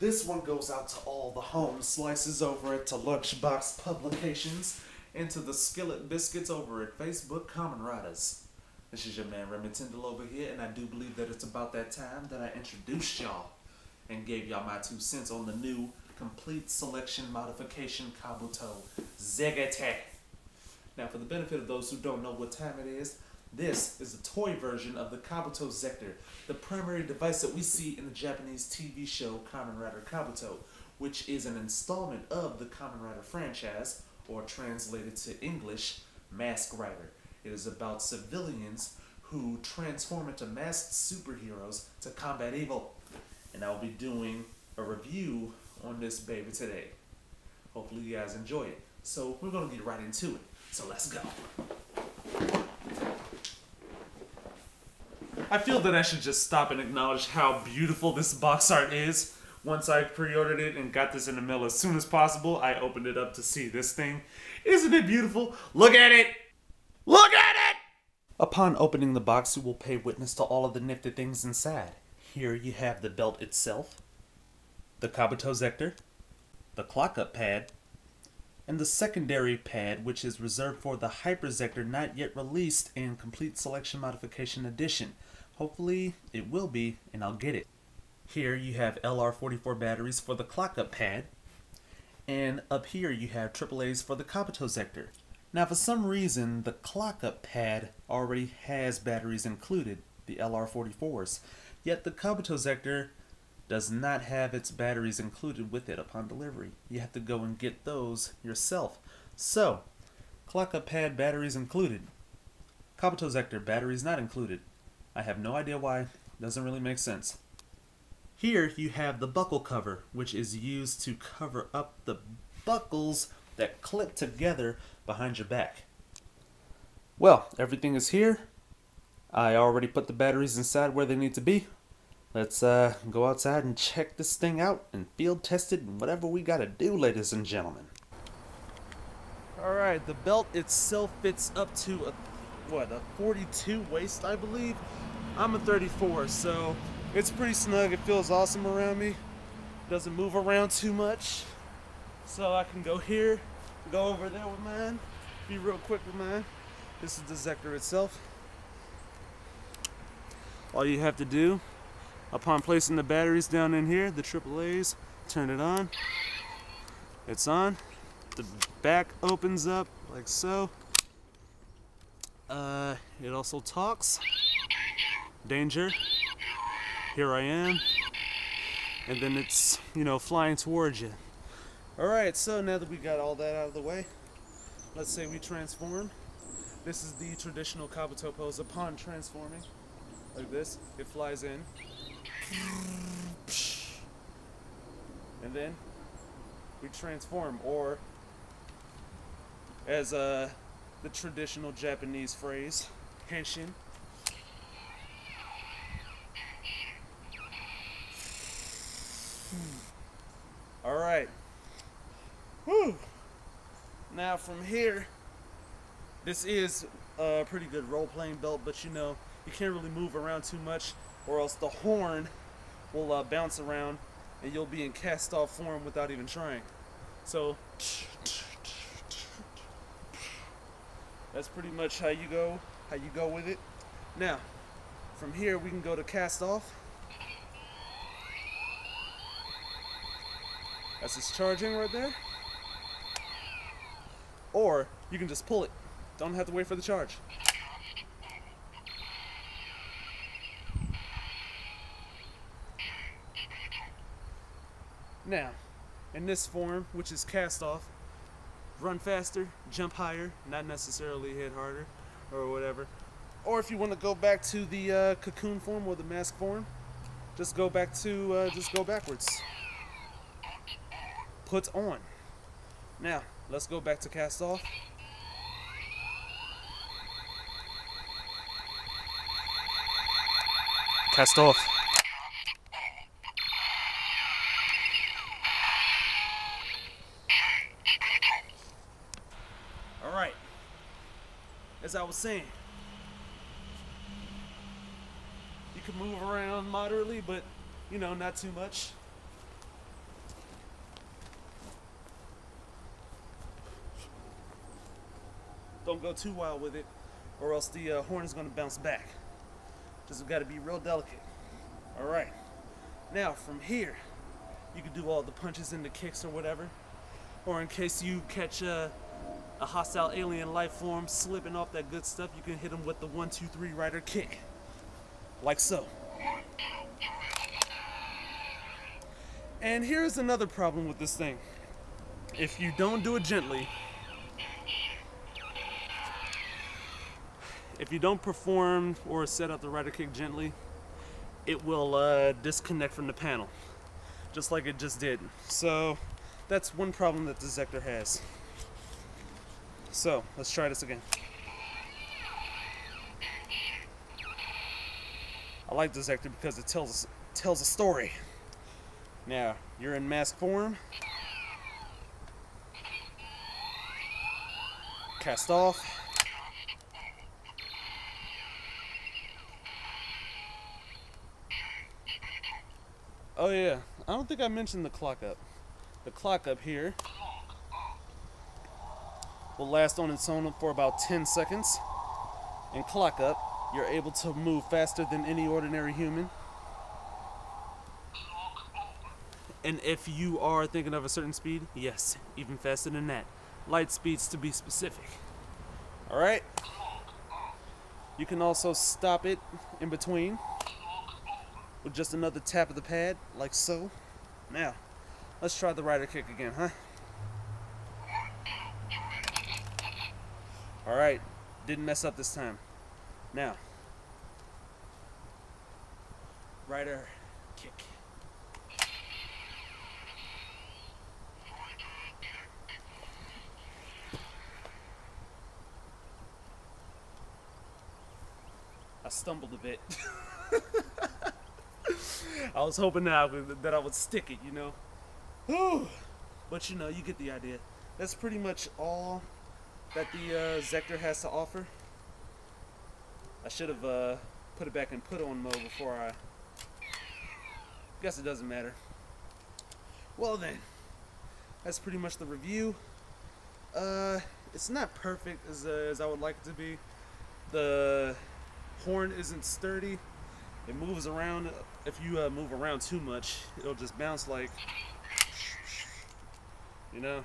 This one goes out to all the home slices over at the Lunchbox Publications and to the Skillet Biscuits over at Facebook Kamen Riders. This is your man Remy Tyndle over here, and I do believe that it's about that time that I introduced y'all and gave y'all my 2 cents on the new complete selection modification Kabuto Zecter. Now, for the benefit of those who don't know what time it is, this is a toy version of the Kabuto Zecter, the primary device that we see in the Japanese TV show Kamen Rider Kabuto, which is an installment of the Kamen Rider franchise, or translated to English, Mask Rider. It is about civilians who transform into masked superheroes to combat evil. And I will be doing a review on this baby today. Hopefully you guys enjoy it. So we're going to get right into it. So let's go. I feel that I should just stop and acknowledge how beautiful this box art is. Once I pre-ordered it and got this in the mail as soon as possible, I opened it up to see this thing. Isn't it beautiful? Look at it! Look at it! Upon opening the box, you will pay witness to all of the nifty things inside. Here you have the belt itself, the Kabuto Zecter, the clock-up pad, and the secondary pad, which is reserved for the Hyper Zecter not yet released in Complete Selection Modification Edition. Hopefully it will be, and I'll get it. Here you have LR44 batteries for the clock-up pad, and up here you have AAAs for the Kabuto Zecter. Now, for some reason, the clock-up pad already has batteries included, the LR44s, yet the Kabuto Zecter does not have its batteries included with it upon delivery. You have to go and get those yourself. So, clock-up pad batteries included. Kabuto Zecter batteries not included. I have no idea why. Doesn't really make sense. Here you have the buckle cover, which is used to cover up the buckles that clip together behind your back. Well, everything is here. I already put the batteries inside where they need to be. Let's go outside and check this thing out and field test it and whatever we gotta do, ladies and gentlemen. Alright, the belt itself fits up to a 42 waist, I believe. I'm a 34, so it's pretty snug. It feels awesome around me. Doesn't move around too much. So I can go here, go over there with mine, be real quick with mine. This is the Zecter itself. All you have to do, upon placing the batteries down in here, the AAAs, turn it on. It's on. The back opens up like so. It also talks. Danger. Here I am. And then it's, flying towards you. Alright, so now that we got all that out of the way, let's say we transform. This is the traditional Kabuto pose. Upon transforming, like this, it flies in. And then we transform, or as the traditional Japanese phrase, henshin. Alright. Whew. Now from here, this is a pretty good role-playing belt, but you can't really move around too much, or else the horn will bounce around and you'll be in cast-off form without even trying. So that's pretty much how you go with it. Now from here we can go to cast-off. That's just charging right there. Or you can just pull it. Don't have to wait for the charge. Now, in this form, which is cast off, run faster, jump higher, not necessarily hit harder or whatever. Or if you want to go back to the cocoon form or the mask form, just go backwards. Put on. Now, let's go back to cast off. Cast off. Alright. As I was saying, you can move around moderately, but not too much. Don't go too wild with it, or else the horn is going to bounce back. Just got to be real delicate. Alright. Now, from here, you can do all the punches and the kicks or whatever. Or in case you catch a hostile alien life form slipping off that good stuff, you can hit them with the 1, 2, 3 rider kick. Like so. And here's another problem with this thing. If you don't do it gently, if you don't perform or set up the rider kick gently, it will disconnect from the panel, just like it just did. So that's one problem that the Zecter has. So let's try this again. I like the Zecter because it tells a story. Now you're in mask form. Cast off. Oh yeah, I don't think I mentioned the clock up. The clock up here will last on its own for about 10 seconds. And clock up, you're able to move faster than any ordinary human. And if you are thinking of a certain speed, yes, even faster than that. Light speeds to be specific. Alright? You can also stop it in between with just another tap of the pad, like so. Now, let's try the rider kick again, huh? Alright, didn't mess up this time. Now, rider kick. I stumbled a bit. I was hoping that I would stick it, you know. Whew. But you know, you get the idea. That's pretty much all that the Zecter has to offer. I should have put it back in put-on mode before I... Guess it doesn't matter. Well then, that's pretty much the review. It's not perfect as I would like it to be. The horn isn't sturdy. It moves around. If you move around too much, it'll just bounce like, you know.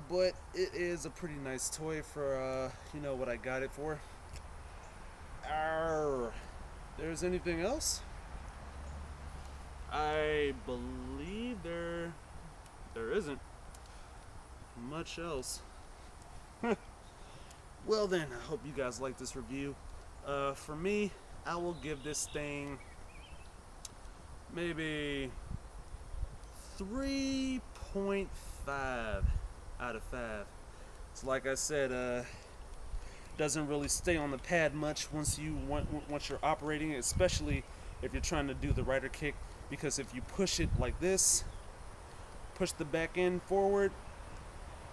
But it is a pretty nice toy for you know what I got it for. There's anything else? I believe there isn't much else. Well then, I hope you guys like this review. For me, I will give this thing maybe 3.5 out of 5. So like I said, doesn't really stay on the pad much once you're operating it, especially if you're trying to do the rider kick, because if you push it like this, push the back end forward,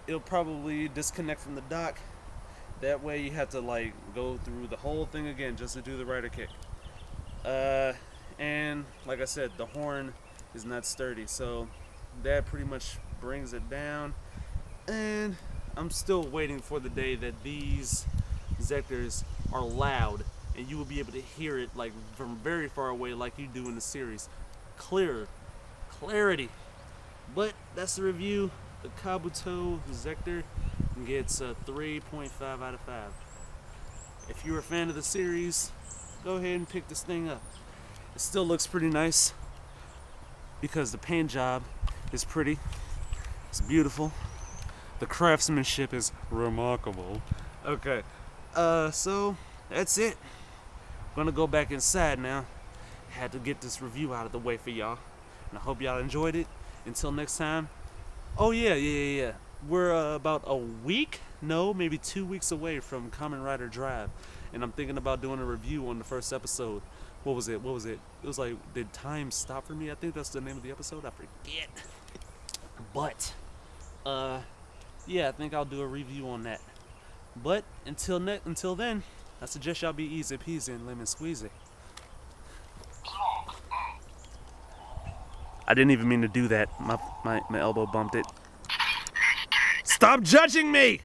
it'll probably disconnect from the dock. That way you have to like go through the whole thing again just to do the rider kick. And like I said, the horn is not sturdy, so that pretty much brings it down. And I'm still waiting for the day that these Zecters are loud and you will be able to hear it like from very far away, like you do in the series. Clarity. But that's the review. The Kabuto Zecter gets a 3.5 out of 5. If you're a fan of the series, go ahead and pick this thing up. It still looks pretty nice because the paint job is pretty. It's beautiful. The craftsmanship is remarkable. Okay, so that's it. I'm gonna go back inside now. Had to get this review out of the way for y'all, and I hope y'all enjoyed it. Until next time. Oh yeah. We're about a week, no, maybe 2 weeks away from Kamen Rider Drive, and I'm thinking about doing a review on the first episode. What was it? It was like, did time stop for me? I think that's the name of the episode. I forget. But, yeah, I think I'll do a review on that. But until then, I suggest y'all be easy peasy and lemon squeezy. I didn't even mean to do that. My elbow bumped it. Stop judging me!